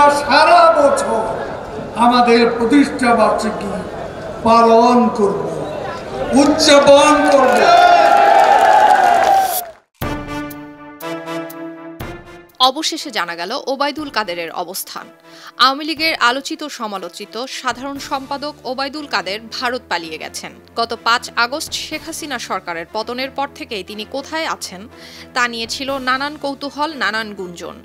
আমরা সারা বছর আমাদের প্রতিষ্ঠা বার্ষিকী পালন করব, উদযাপন করব। অবশেষে জানা গেল ওবায়দুল কাদেরের অবস্থান। আওয়ামী লীগের আলোচিত সমালোচিত সাধারণ সম্পাদক ওবায়দুল কাদের ভারত পালিয়ে গেছেন। গত ৫ আগস্ট শেখ হাসিনা সরকারের পতনের পর থেকেই তিনি কোথায় আছেন তা নিয়ে ছিল নানান কৌতূহল, নানান গুঞ্জন।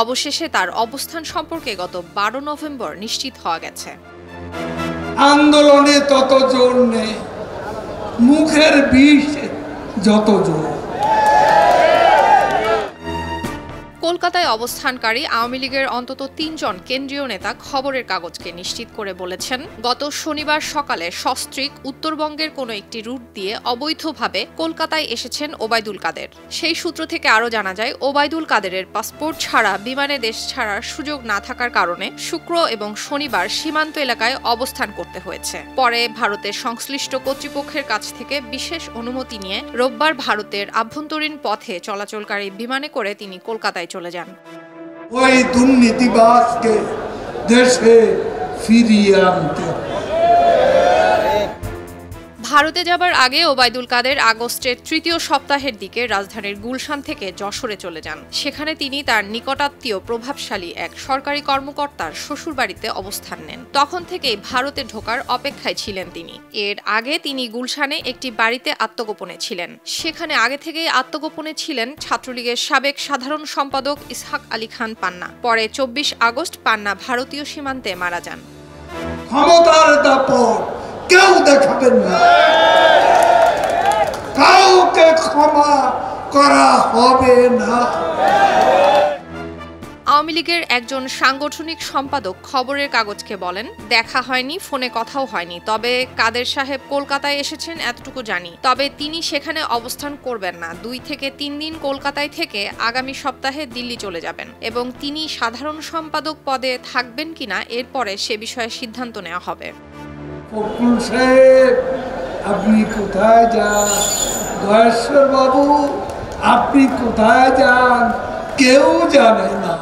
অবশেষে তার অবস্থান সম্পর্কে গত ১২ নভেম্বর নিশ্চিত হওয়া গেছে। আন্দোলনে তত জোর নেই, মুখের বিষ যত জোর। কলকাতায় অবস্থানকারী আওয়ামী লীগের অন্তত ৩ জন কেন্দ্রীয় নেতা খবরের কাগজকে নিশ্চিত করে বলেছেন, গত শনিবার সকালে সস্ত্রীক উত্তরবঙ্গের কোনো একটি রুট দিয়ে অবৈধভাবে কলকাতায় এসেছেন ওবায়দুল কাদের। সেই সূত্র থেকে আরও জানা যায়, ওবায়দুল কাদেরের পাসপোর্ট ছাড়া বিমানে দেশ ছাড়ার সুযোগ না থাকার কারণে শুক্র এবং শনিবার সীমান্ত এলাকায় অবস্থান করতে হয়েছে। পরে ভারতের সংশ্লিষ্ট কর্তৃপক্ষের কাছ থেকে বিশেষ অনুমতি নিয়ে রোববার ভারতের আভ্যন্তরীণ পথে চলাচলকারী বিমানে করে তিনি কলকাতায় চলে যান। ওই দুর্নীতিবাজকে দেশে ফিরিয়ে আনতে। ভারতে যাবার আগে ওবায়দুল কাদের আগস্টের ৩য় সপ্তাহের দিকে রাজধানীর গুলশান থেকে যশোরে চলে যান। সেখানে তিনি তার নিকটাত্মীয় প্রভাবশালী এক সরকারি কর্মকর্তার শ্বশুরবাড়িতে অবস্থান নেন। তখন থেকেই ভারতে ঢোকার অপেক্ষায় ছিলেন তিনি। এর আগে তিনি গুলশানে একটি বাড়িতে আত্মগোপনে ছিলেন। সেখানে আগে থেকেই আত্মগোপনে ছিলেন ছাত্রলীগের সাবেক সাধারণ সম্পাদক ইসহাক আলী খান পান্না। পরে ২৪ আগস্ট পান্না ভারতীয় সীমান্তে মারা যান। ক্ষমতার দাপট কেউ দেখাবেন না, কাউকে ক্ষমা করা হবে না। আওয়ামী লীগের একজন সাংগঠনিক সম্পাদক খবরের কাগজকে বলেন, দেখা হয়নি, ফোনে কথাও হয়নি, তবে কাদের সাহেব কলকাতায় এসেছেন এতটুকু জানি। তবে তিনি সেখানে অবস্থান করবেন না। ২ থেকে ৩ দিন কলকাতায় থেকে আগামী সপ্তাহে দিল্লি চলে যাবেন এবং তিনি সাধারণ সম্পাদক পদে থাকবেন কিনা এরপরে সে বিষয়ে সিদ্ধান্ত নেওয়া হবে। ফখরুল সাহেব, আপনি কোথায় যান? দয়েশ্বর বাবু, আপনি কোথায় যান? কেউ জানে না।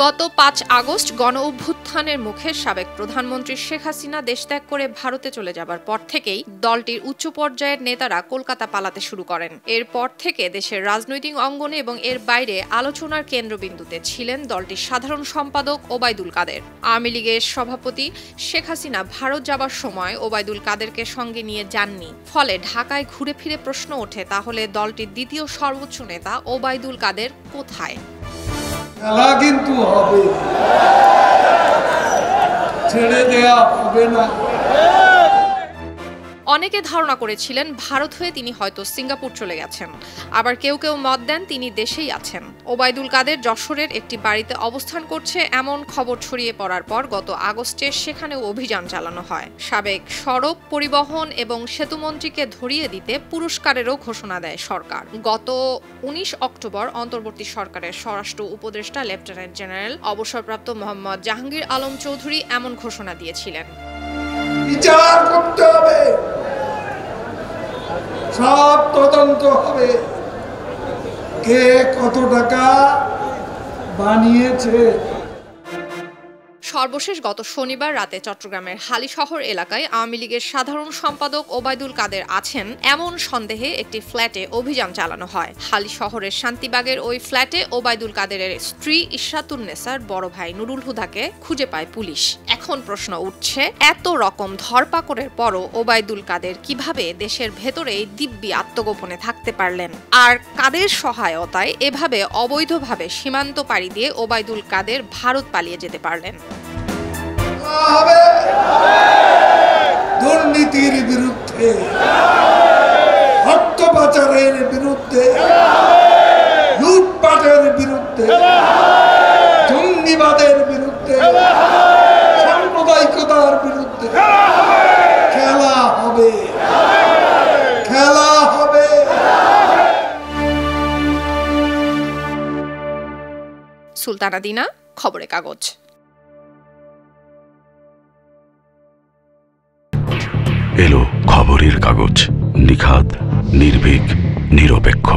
গত ৫ আগস্ট গণ অভ্যুত্থানের মুখে সাবেক প্রধানমন্ত্রী শেখ হাসিনা দেশত্যাগ করে ভারতে চলে যাবার পর থেকেই দলটির উচ্চ পর্যায়ের নেতারা কলকাতা পালাতে শুরু করেন। এরপর থেকে দেশের রাজনৈতিক অঙ্গনে এবং এর বাইরে আলোচনার কেন্দ্রবিন্দুতে ছিলেন দলটির সাধারণ সম্পাদক ওবায়দুল কাদের। আওয়ামী লীগের সভাপতি শেখ হাসিনা ভারত যাবার সময় ওবায়দুল কাদেরকে সঙ্গে নিয়ে যাননি। ফলে ঢাকায় ঘুরে ফিরে প্রশ্ন ওঠে, তাহলে দলটির দ্বিতীয় সর্বোচ্চ নেতা ওবায়দুল কাদের কোথায়? খেলা কিন্তু হবে, ছেড়ে দেয়া হবে না। অনেকে ধারণা করেছিলেন ভারত হয়ে তিনি হয়তো সিঙ্গাপুর চলে গেছেন। আবার কেউ কেউ মত দেন তিনি দেশেই আছেন। ওবায়দুল কাদের যশোরের একটি বাড়িতে অবস্থান করছে এমন খবর ছড়িয়ে পড়ার পর গত আগস্টে সেখানেও অভিযান চালানো হয়। সাবেক সড়ক পরিবহন এবং সেতুমন্ত্রীকে ধরিয়ে দিতে পুরস্কারেরও ঘোষণা দেয় সরকার। গত ১৯ অক্টোবর অন্তর্বর্তী সরকারের স্বরাষ্ট্র উপদেষ্টা লেফটেন্যান্ট জেনারেল অবসরপ্রাপ্ত মোহাম্মদ জাহাঙ্গীর আলম চৌধুরী এমন ঘোষণা দিয়েছিলেন, বিচার করতে হবে, সব তদন্ত হবে, কে কত টাকা বানিয়েছে। সর্বশেষ গত শনিবার রাতে চট্টগ্রামের হালিশহর এলাকায় আওয়ামী লীগের সাধারণ সম্পাদক ওবায়দুল কাদের আছেন এমন সন্দেহে একটি ফ্ল্যাটে অভিযান চালানো হয়। হালিশহরের শান্তিবাগের ওই ফ্ল্যাটে ওবায়দুল কাদেরের স্ত্রী ইশরাতুন্নেসার বড় ভাই নুরুল হুদাকে খুঁজে পায় পুলিশ। এখন প্রশ্ন উঠছে, এত রকম ধরপাকড়ের পরও ওবায়দুল কাদের কিভাবে দেশের ভেতরেই দিব্যি আত্মগোপনে থাকতে পারলেন? আর কাদের সহায়তায় এভাবে অবৈধভাবে সীমান্ত পাড়ি দিয়ে ওবায়দুল কাদের ভারত পালিয়ে যেতে পারলেন? দুর্নীতির বিরুদ্ধে, অর্থ পাচারের বিরুদ্ধে, লুটপাটের বিরুদ্ধে, জঙ্গিবাদের বিরুদ্ধে, সাম্প্রদায়িকতার বিরুদ্ধে খেলা হবে, খেলা হবে। সুলতানা দিনা, খবরের কাগজ। এলো খবরের কাগজ, নিখাদ, নির্ভীক, নিরপেক্ষ।